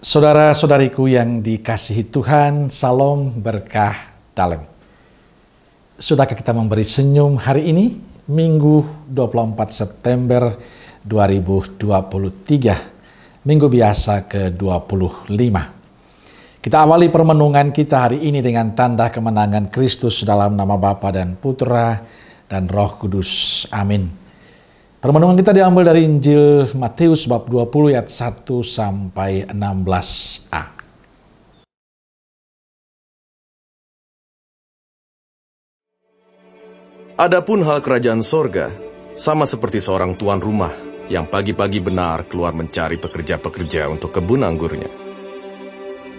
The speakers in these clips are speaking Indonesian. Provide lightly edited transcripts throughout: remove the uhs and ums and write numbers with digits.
Saudara-saudariku yang dikasihi Tuhan, salam berkah dalam. Sudahkah kita memberi senyum hari ini, Minggu 24 September 2023, Minggu biasa ke-25. Kita awali permenungan kita hari ini dengan tanda kemenangan Kristus dalam nama Bapa dan Putra dan Roh Kudus. Amin. Permenungan kita diambil dari Injil Matius bab 20 ayat 1 sampai 16a. Adapun hal kerajaan sorga, sama seperti seorang tuan rumah yang pagi-pagi benar keluar mencari pekerja-pekerja untuk kebun anggurnya.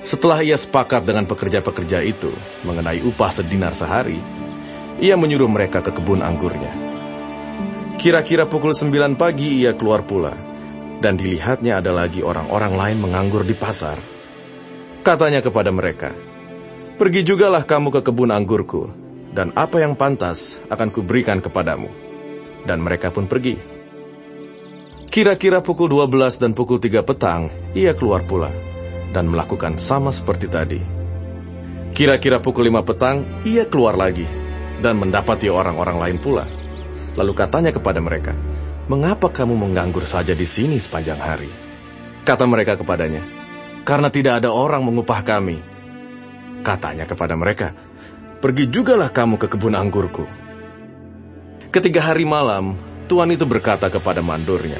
Setelah ia sepakat dengan pekerja-pekerja itu mengenai upah sedinar sehari, ia menyuruh mereka ke kebun anggurnya. Kira-kira pukul 9 pagi ia keluar pula, dan dilihatnya ada lagi orang-orang lain menganggur di pasar. Katanya kepada mereka, "Pergi jugalah kamu ke kebun anggurku, dan apa yang pantas akan kuberikan kepadamu." Dan mereka pun pergi. Kira-kira pukul 12 dan pukul 3 petang, ia keluar pula, dan melakukan sama seperti tadi. Kira-kira pukul 5 petang, ia keluar lagi, dan mendapati orang-orang lain pula. Lalu katanya kepada mereka, "Mengapa kamu menganggur saja di sini sepanjang hari?" Kata mereka kepadanya, "Karena tidak ada orang mengupah kami." Katanya kepada mereka, "Pergi jugalah kamu ke kebun anggurku." Ketika hari malam, tuan itu berkata kepada mandornya,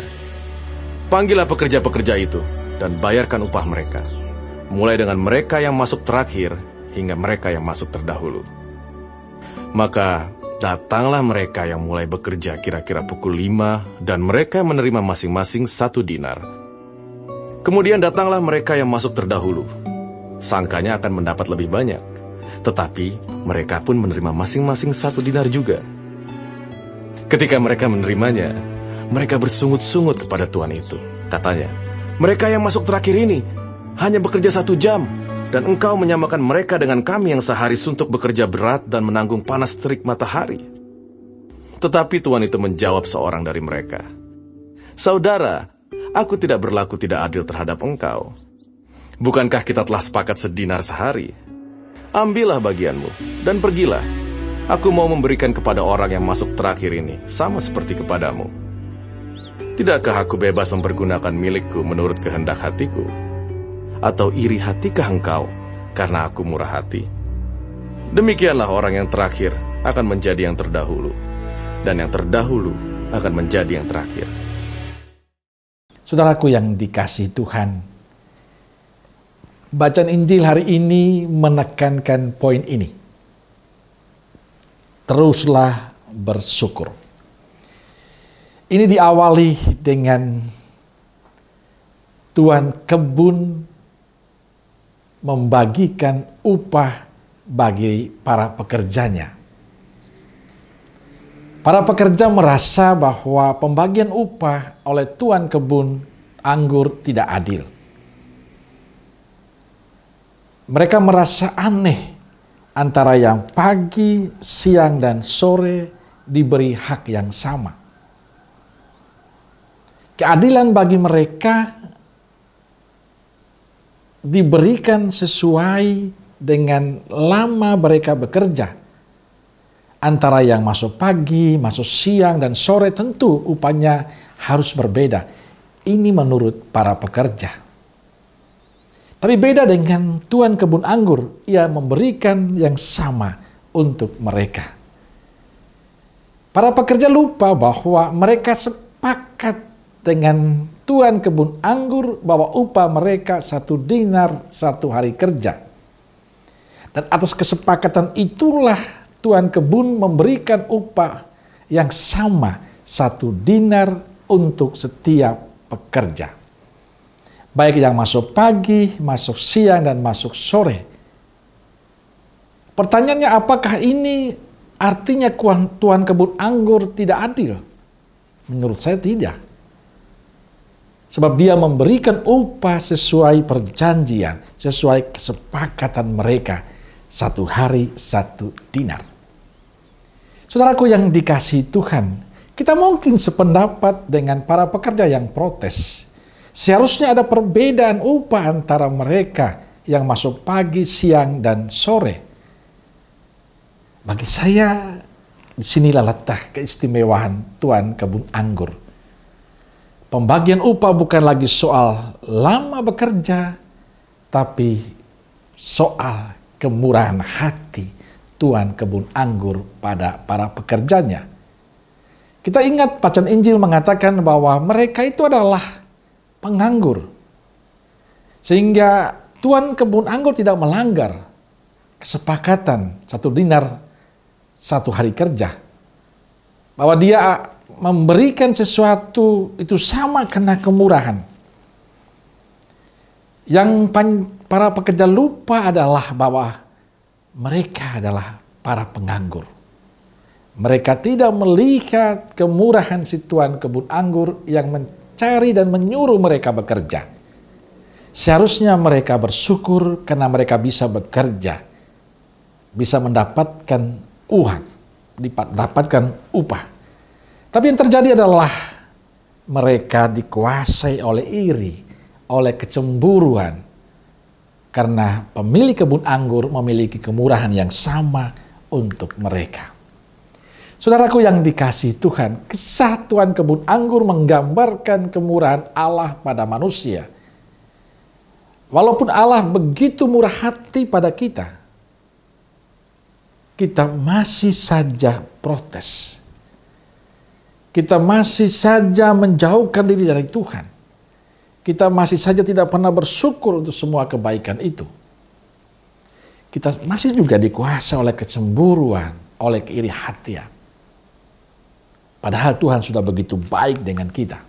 "Panggillah pekerja-pekerja itu dan bayarkan upah mereka, mulai dengan mereka yang masuk terakhir hingga mereka yang masuk terdahulu." Maka datanglah mereka yang mulai bekerja kira-kira pukul 5, dan mereka menerima masing-masing 1 dinar. Kemudian datanglah mereka yang masuk terdahulu. Sangkanya akan mendapat lebih banyak, tetapi mereka pun menerima masing-masing 1 dinar juga. Ketika mereka menerimanya, mereka bersungut-sungut kepada tuan itu. Katanya, "Mereka yang masuk terakhir ini hanya bekerja 1 jam, dan engkau menyamakan mereka dengan kami yang sehari suntuk bekerja berat dan menanggung panas terik matahari." Tetapi tuan itu menjawab seorang dari mereka, "Saudara, aku tidak berlaku tidak adil terhadap engkau. Bukankah kita telah sepakat sedinar sehari? Ambillah bagianmu dan pergilah. Aku mau memberikan kepada orang yang masuk terakhir ini, sama seperti kepadamu. Tidakkah aku bebas mempergunakan milikku menurut kehendak hatiku? Atau iri hatikah engkau karena aku murah hati?" Demikianlah orang yang terakhir akan menjadi yang terdahulu, dan yang terdahulu akan menjadi yang terakhir. Saudaraku yang dikasihi Tuhan, bacaan Injil hari ini menekankan poin ini. Teruslah bersyukur. Ini diawali dengan tuan kebun membagikan upah bagi para pekerjanya. Para pekerja merasa bahwa pembagian upah oleh tuan kebun anggur tidak adil. Mereka merasa aneh antara yang pagi, siang, dan sore diberi hak yang sama. Keadilan bagi mereka diberikan sesuai dengan lama mereka bekerja. Antara yang masuk pagi, masuk siang, dan sore tentu upahnya harus berbeda. Ini menurut para pekerja. Tapi beda dengan tuan kebun anggur, ia memberikan yang sama untuk mereka. Para pekerja lupa bahwa mereka sepakat dengan tuan kebun anggur bahwa upah mereka 1 dinar 1 hari kerja. Dan atas kesepakatan itulah tuan kebun memberikan upah yang sama 1 dinar untuk setiap pekerja. Baik yang masuk pagi, masuk siang, dan masuk sore. Pertanyaannya, apakah ini artinya tuan kebun anggur tidak adil? Menurut saya tidak. Sebab dia memberikan upah sesuai perjanjian, sesuai kesepakatan mereka. 1 hari 1 dinar. Saudaraku yang dikasihi Tuhan, kita mungkin sependapat dengan para pekerja yang protes. Seharusnya ada perbedaan upah antara mereka yang masuk pagi, siang, dan sore. Bagi saya, disinilah letak keistimewaan tuan kebun anggur. Pembagian upah bukan lagi soal lama bekerja, tapi soal kemurahan hati tuan kebun anggur pada para pekerjanya. Kita ingat bacaan Injil mengatakan bahwa mereka itu adalah penganggur. Sehingga tuan kebun anggur tidak melanggar kesepakatan 1 dinar 1 hari kerja. Bahwa dia memberikan sesuatu itu sama karena kemurahan. Yang para pekerja lupa adalah bahwa mereka adalah para penganggur. Mereka tidak melihat kemurahan si tuan kebun anggur yang mencari dan menyuruh mereka bekerja. Seharusnya mereka bersyukur karena mereka bisa bekerja, bisa mendapatkan uang, mendapatkan upah. Tapi yang terjadi adalah mereka dikuasai oleh iri, oleh kecemburuan, karena pemilik kebun anggur memiliki kemurahan yang sama untuk mereka. Saudaraku yang dikasihi Tuhan, kisah tuan kebun anggur menggambarkan kemurahan Allah pada manusia. Walaupun Allah begitu murah hati pada kita, kita masih saja protes. Kita masih saja menjauhkan diri dari Tuhan. Kita masih saja tidak pernah bersyukur untuk semua kebaikan itu. Kita masih juga dikuasai oleh kecemburuan, oleh keiri hatian. Padahal Tuhan sudah begitu baik dengan kita.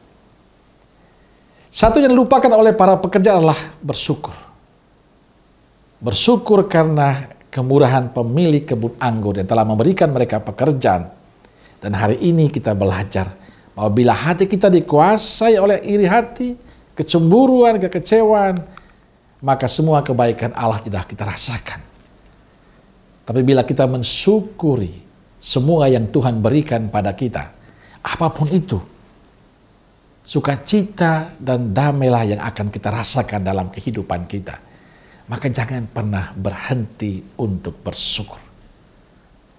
Satu yang dilupakan oleh para pekerja adalah bersyukur. Bersyukur karena kemurahan pemilik kebun anggur yang telah memberikan mereka pekerjaan. Dan hari ini kita belajar bahwa bila hati kita dikuasai oleh iri hati, kecemburuan, kekecewaan, maka semua kebaikan Allah tidak kita rasakan. Tapi bila kita mensyukuri semua yang Tuhan berikan pada kita, apapun itu, sukacita dan damailah yang akan kita rasakan dalam kehidupan kita. Maka jangan pernah berhenti untuk bersyukur.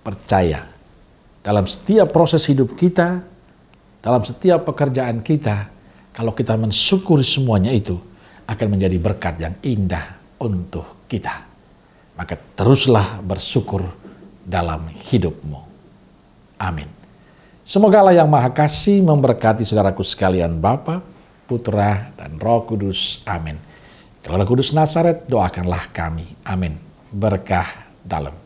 Percaya, dalam setiap proses hidup kita, dalam setiap pekerjaan kita, kalau kita mensyukuri semuanya itu, akan menjadi berkat yang indah untuk kita. Maka teruslah bersyukur dalam hidupmu. Amin. Semoga Allah yang Maha Kasih memberkati saudaraku sekalian, Bapa, Putra, dan Roh Kudus. Amin. Kalau Roh Kudus Nazaret, doakanlah kami. Amin. Berkah dalam.